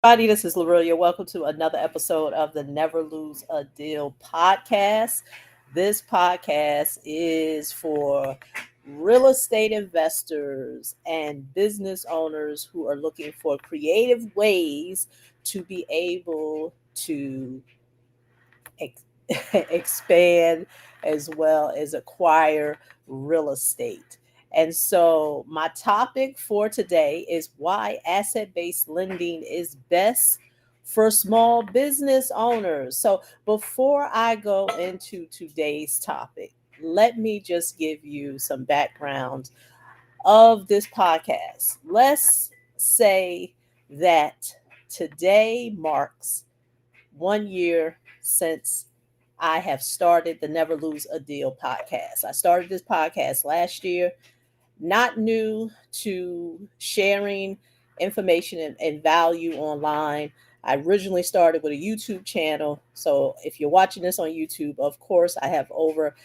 Everybody, this is Lorillia. Welcome to another episode of the Never Lose a Deal podcast. This podcast is for real estate investors and business owners who are looking for creative ways to be able to ex- expand as well as acquire real estate. And so, my topic for today is why asset based lending is best for small business owners. So, before I go into today's topic, let me just give you some background of this podcast. Let's say that today marks 1 year since I have started the Never Lose a Deal podcast. I started this podcast last year, not new to sharing information and value online. I originally started with a YouTube channel. So if you're watching this on YouTube, of course, I have over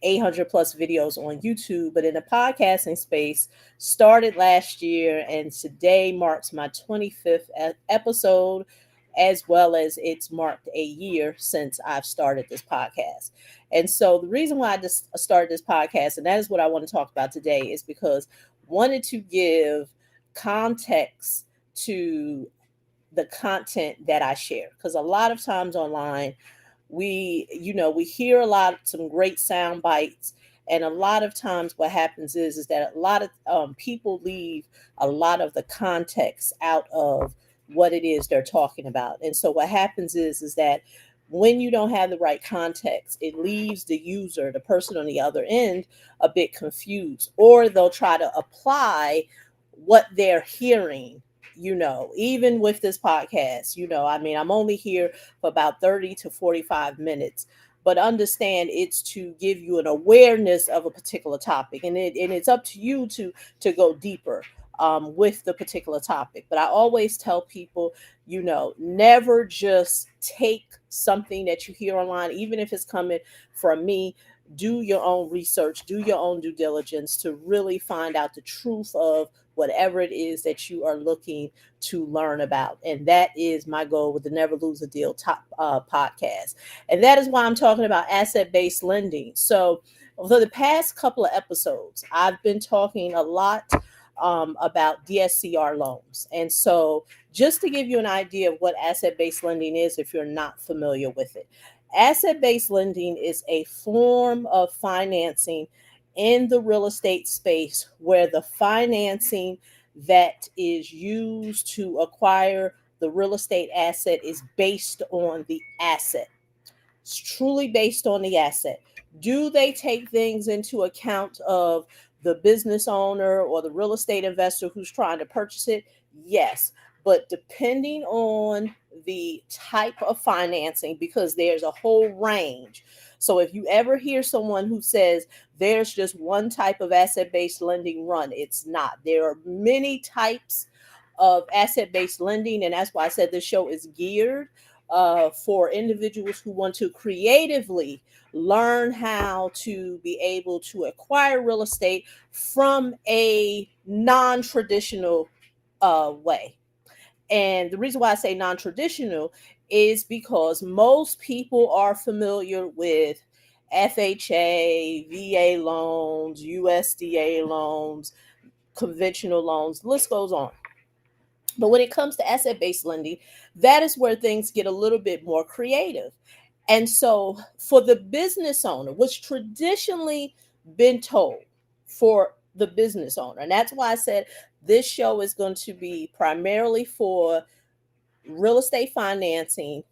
800 plus videos on YouTube, but in the podcasting space, started last year, and today marks my 25th episode, as well as it's marked a year since I've started this podcast. And so the reason why I just started this podcast, and that is what I want to talk about today, is because I wanted to give context to the content that I share. Because a lot of times online, we hear a lot, some great sound bites, and a lot of times what happens is that a lot of people leave a lot of the context out of what it is they're talking about. And so what happens is that when you don't have the right context, it leaves the user, the person on the other end, a bit confused, or they'll try to apply what they're hearing. Even with this podcast, I mean, I'm only here for about 30 to 45 minutes, but understand it's to give you an awareness of a particular topic, and it's up to you to go deeper with the particular topic. But I always tell people, never just take something that you hear online, even if it's coming from me. Do your own research, do your own due diligence to really find out the truth of whatever it is that you are looking to learn about. And that is my goal with the Never Lose a Deal top podcast. And that is why I'm talking about asset based lending. So, for the past couple of episodes, I've been talking a lot about DSCR loans. And so, just to give you an idea of what asset based lending is, if you're not familiar with it, asset based lending is a form of financing in the real estate space where the financing that is used to acquire the real estate asset is based on the asset. It's truly based on the asset. Do they take things into account of the business owner or the real estate investor who's trying to purchase it? Yes. But depending on the type of financing, because there's a whole range. So if you ever hear someone who says there's just one type of asset based lending run, it's not. There are many types of asset based lending. And that's why I said this show is geared for individuals who want to creatively learn how to be able to acquire real estate from a non traditional way. And the reason why I say non traditional is because most people are familiar with FHA, VA loans, USDA loans, conventional loans, the list goes on. But when it comes to asset based lending, that is where things get a little bit more creative. And so, for the business owner, what's traditionally been told for the business owner, and that's why I said this show is going to be primarily for real estate financing,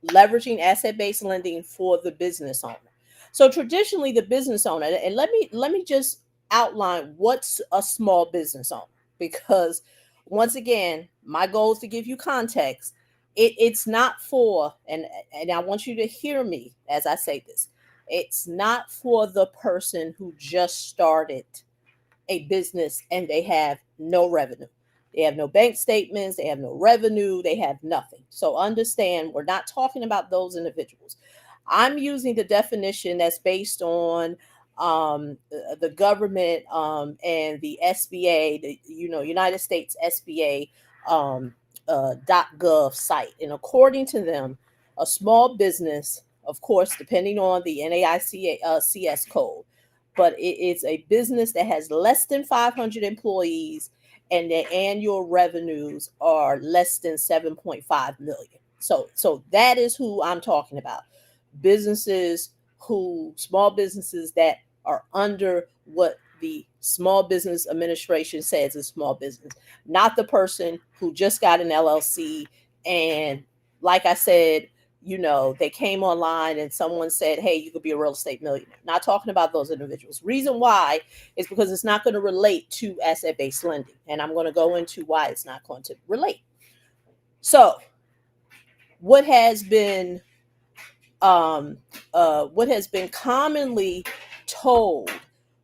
leveraging asset based lending for the business owner. So, traditionally, the business owner, and let me just outline what's a small business owner, because once again, my goal is to give you context. It's not for, and I want you to hear me as I say this. It's not for the person who just started a business and they have no revenue. They have no bank statements, they have no revenue, they have nothing. So understand, we're not talking about those individuals. I'm using the definition that's based on the government and the SBA, the United States SBA .gov site, and according to them, a small business, of course, depending on the NAICS code, but it is a business that has less than 500 employees and their annual revenues are less than 7.5 million. So that is who I'm talking about. Small businesses that are under what the Small Business Administration says is small business, not the person who just got an LLC. And like I said, they came online and someone said, hey, you could be a real estate millionaire. Not talking about those individuals. Reason why is because it's not going to relate to asset-based lending. And I'm going to go into why it's not going to relate. So what has been commonly told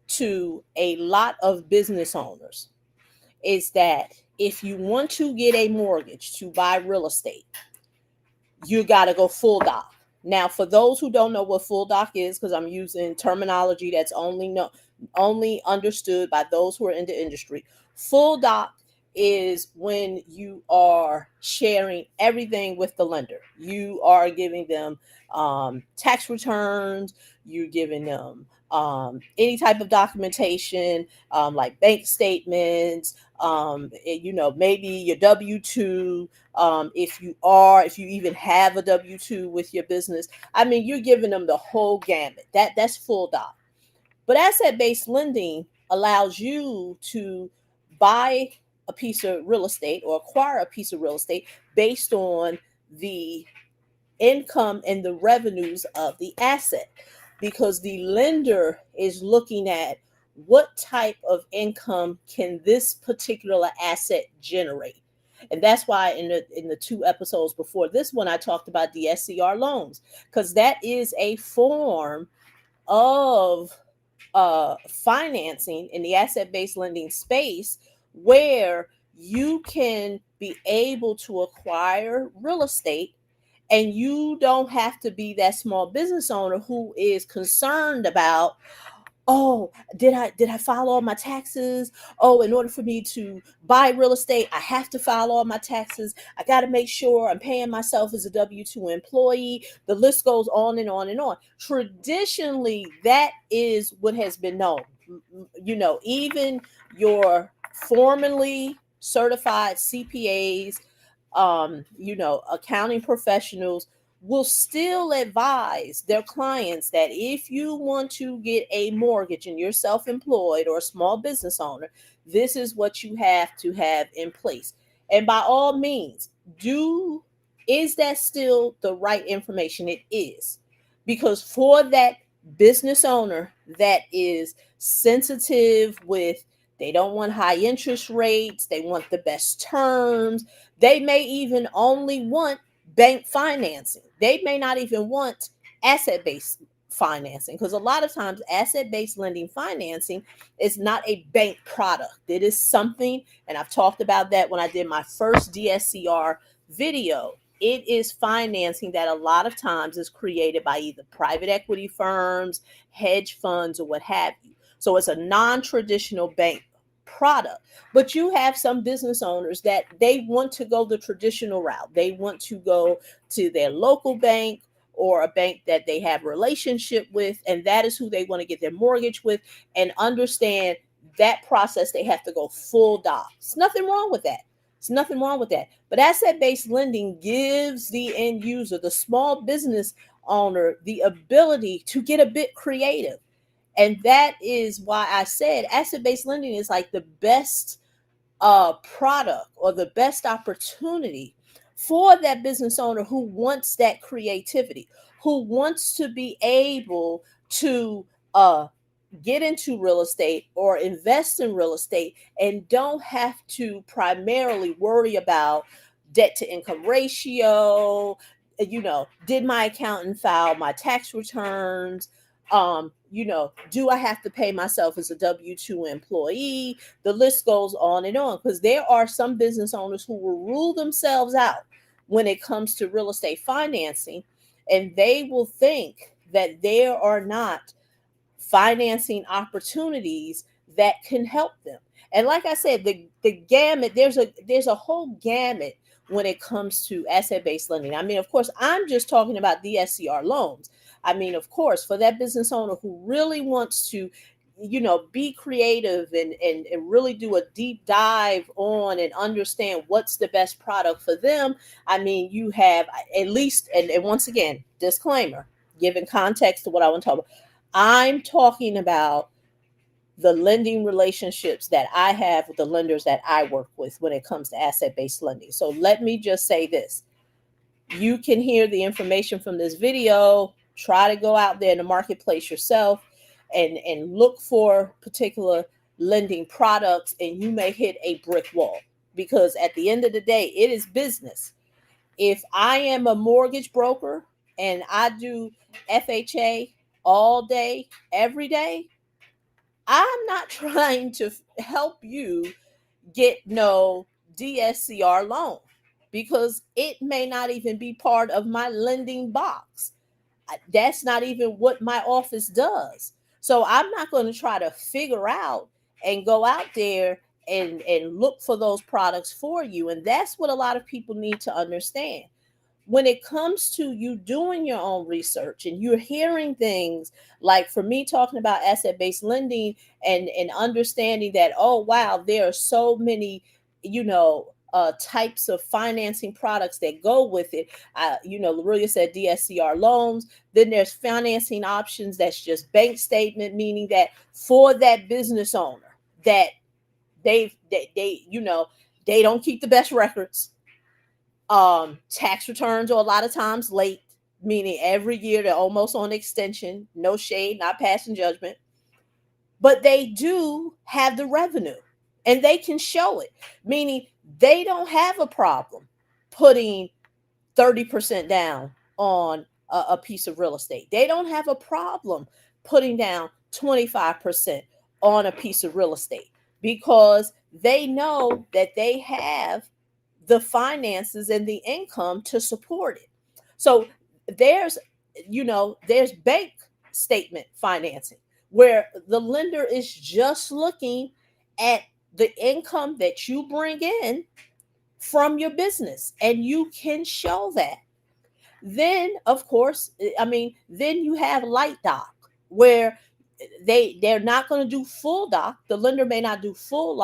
to a lot of business owners is that if you want to get a mortgage to buy real estate, you got to go full doc. Now, for those who don't know what full doc is, because I'm using terminology that's only understood by those who are in the industry, full doc is when you are sharing everything with the lender. You are giving them tax returns, you're giving them any type of documentation, like bank statements, maybe your W-2, if you even have a W-2 with your business. I mean, you're giving them the whole gamut. That's full doc. But asset-based lending allows you to buy a piece of real estate or acquire a piece of real estate based on the income and the revenues of the asset, because the lender is looking at what type of income can this particular asset generate. And that's why in the two episodes before this one, I talked about the SCR loans, because that is a form of financing in the asset-based lending space, where you can be able to acquire real estate and you don't have to be that small business owner who is concerned about, oh, did I file all my taxes? Oh, in order for me to buy real estate, I have to file all my taxes. I got to make sure I'm paying myself as a W-2 employee. The list goes on and on and on. Traditionally, that is what has been known. Even your formally certified CPAs, accounting professionals will still advise their clients that if you want to get a mortgage and you're self-employed or a small business owner, this is what you have to have in place. And by all means, is that still the right information? It is. Because for that business owner that is sensitive with, they don't want high interest rates, they want the best terms, they may even only want bank financing. They may not even want asset-based financing, because a lot of times asset-based lending financing is not a bank product. It is something, and I've talked about that when I did my first DSCR video. It is financing that a lot of times is created by either private equity firms, hedge funds, or what have you. So it's a non-traditional bank product. But you have some business owners that they want to go the traditional route. They want to go to their local bank or a bank that they have a relationship with, and that is who they want to get their mortgage with, and understand that process. They have to go full doc. There's nothing wrong with that. There's nothing wrong with that. But asset-based lending gives the end user, the small business owner, the ability to get a bit creative. And that is why I said asset-based lending is like the best product or the best opportunity for that business owner who wants that creativity, who wants to be able to get into real estate or invest in real estate and don't have to primarily worry about debt to income ratio. Did my accountant file my tax returns? Do I have to pay myself as a W-2 employee? The list goes on and on, because there are some business owners who will rule themselves out when it comes to real estate financing, and they will think that there are not financing opportunities that can help them. And like I said, the gamut, there's a whole gamut when it comes to asset-based lending. I mean, of course, I'm just talking about DSCR loans. I mean, of course, for that business owner who really wants to, be creative and really do a deep dive on and understand what's the best product for them. I mean, you have at least, and once again, disclaimer, giving context to what I want to talk about. I'm talking about the lending relationships that I have with the lenders that I work with when it comes to asset based lending. So let me just say this: you can hear the information from this video, try to go out there in the marketplace yourself and look for particular lending products, and you may hit a brick wall, because at the end of the day, it is business. If I am a mortgage broker and I do FHA all day, every day, I'm not trying to help you get no DSCR loan, because it may not even be part of my lending box. That's not even what my office does. So I'm not going to try to figure out and go out there and look for those products for you. And that's what a lot of people need to understand. When it comes to you doing your own research and you're hearing things like, for me, talking about asset-based lending and understanding that, oh wow, there are so many, types of financing products that go with it. Lorillia said DSCR loans. Then there's financing options that's just bank statement, meaning that for that business owner that they don't keep the best records. Tax returns are a lot of times late, meaning every year they're almost on extension. No shade, not passing judgment, but they do have the revenue and they can show it, meaning they don't have a problem putting 30% down on a piece of real estate. They don't have a problem putting down 25% on a piece of real estate, because they know that they have the finances and the income to support it. So there's, there's bank statement financing where the lender is just looking at the income that you bring in from your business, and you can show that. Then, of course, I mean, then you have light doc, where they're not going to do full doc. The lender may not do full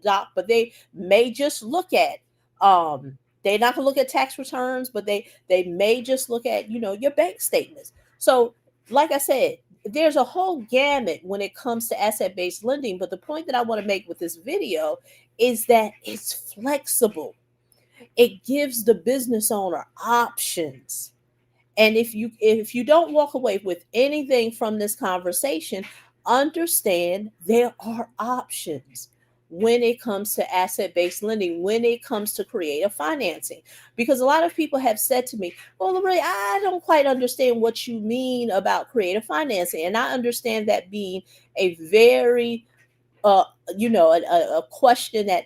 doc, but they may just look at, they're not going to look at tax returns, but they may just look at, your bank statements. So like I said, there's a whole gamut when it comes to asset based lending. But the point that I want to make with this video is that it's flexible. It gives the business owner options. And if you don't walk away with anything from this conversation, understand there are options when it comes to asset-based lending, when it comes to creative financing. Because a lot of people have said to me, well, Lorraine, I don't quite understand what you mean about creative financing. And I understand that being a very uh, a question that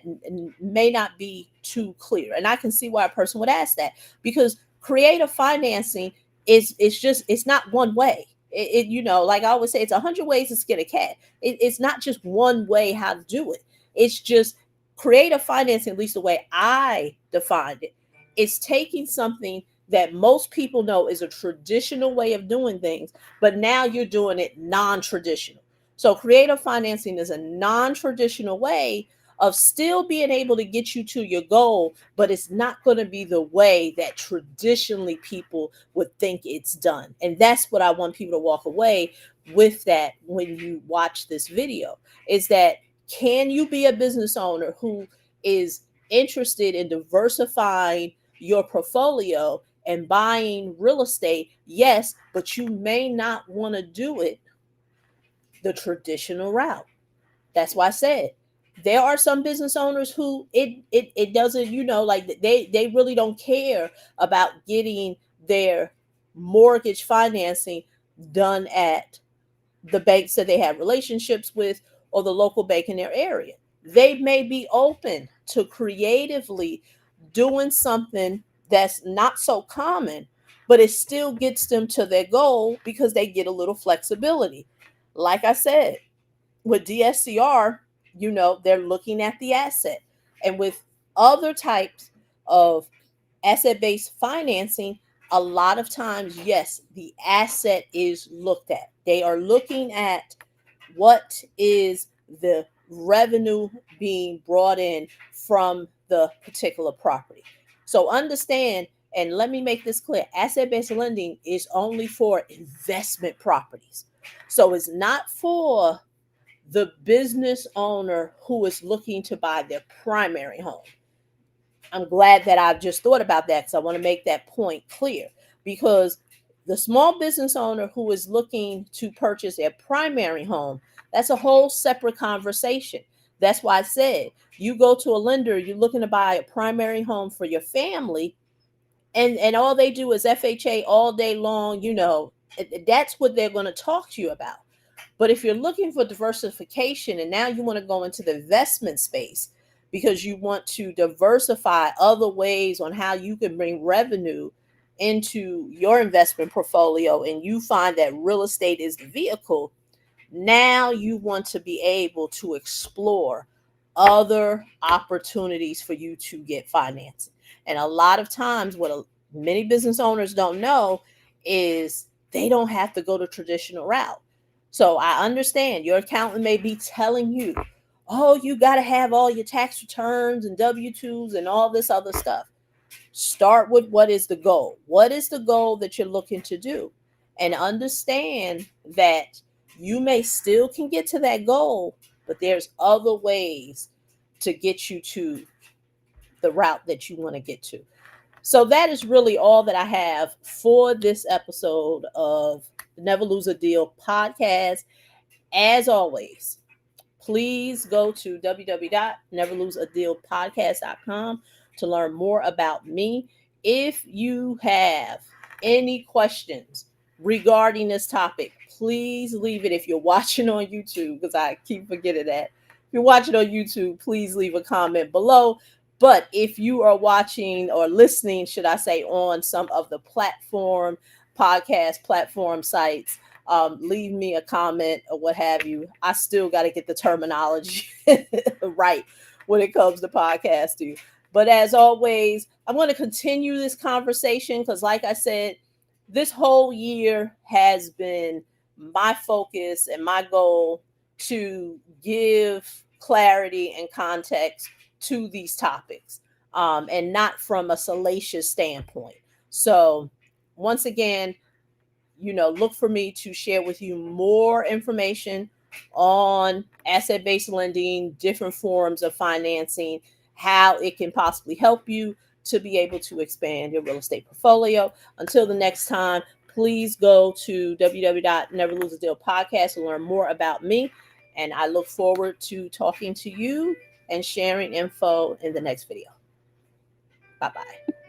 may not be too clear. And I can see why a person would ask that, because creative financing it's not one way. Like I always say, it's 100 ways to skin a cat. It's not just one way how to do it. It's just creative financing, at least the way I defined it, is taking something that most people know is a traditional way of doing things, but now you're doing it non-traditional. So creative financing is a non-traditional way of still being able to get you to your goal, but it's not going to be the way that traditionally people would think it's done. And that's what I want people to walk away with, that when you watch this video, is that, can you be a business owner who is interested in diversifying your portfolio and buying real estate? Yes, but you may not want to do it the traditional route. That's why I said there are some business owners who it doesn't, like they really don't care about getting their mortgage financing done at the banks that they have relationships with or the local bank in their area. They may be open to creatively doing something that's not so common, but it still gets them to their goal because they get a little flexibility. Like I said, with DSCR, they're looking at the asset. And with other types of Asset-based financing, a lot of times, yes, the asset is looked at. They are looking at what is the revenue being brought in from the particular property. So understand, and let me make this clear, asset-based lending is only for investment properties. So it's not for the business owner who is looking to buy their primary home. I'm glad that I've just thought about that because I want to make that point clear. Because the small business owner who is looking to purchase their primary home, that's a whole separate conversation. That's why I said you go to a lender, you're looking to buy a primary home for your family, and all they do is FHA all day long. That's what they're going to talk to you about. But if you're looking for diversification and now you want to go into the investment space because you want to diversify other ways on how you can bring revenue into your investment portfolio, and you find that real estate is the vehicle, now you want to be able to explore other opportunities for you to get financing. And a lot of times, what many business owners don't know is they don't have to go the traditional route. So I understand your accountant may be telling you, oh, you got to have all your tax returns and W-2s and all this other stuff. Start with what is the goal? What is the goal that you're looking to do? And understand that you may still can get to that goal, but there's other ways to get you to the route that you want to get to. So that is really all that I have for this episode of the Never Lose a Deal podcast. As always, please go to www.neverloseadealpodcast.com to learn more about me. If you have any questions regarding this topic, please leave it. If you're watching on YouTube, because I keep forgetting that. If you're watching on YouTube, please leave a comment below. But if you are watching or listening, should I say, on some of the podcast platform sites, leave me a comment or what have you. I still got to get the terminology right when it comes to podcasting. But as always, I'm going to continue this conversation because, like I said, this whole year has been my focus and my goal to give clarity and context to these topics, and not from a salacious standpoint. So, once again, look for me to share with you more information on asset-based lending, different forms of financing, how it can possibly help you to be able to expand your real estate portfolio. Until the next time, please go to www.neverloseadealpodcast to learn more about me. And I look forward to talking to you and sharing info in the next video. Bye-bye.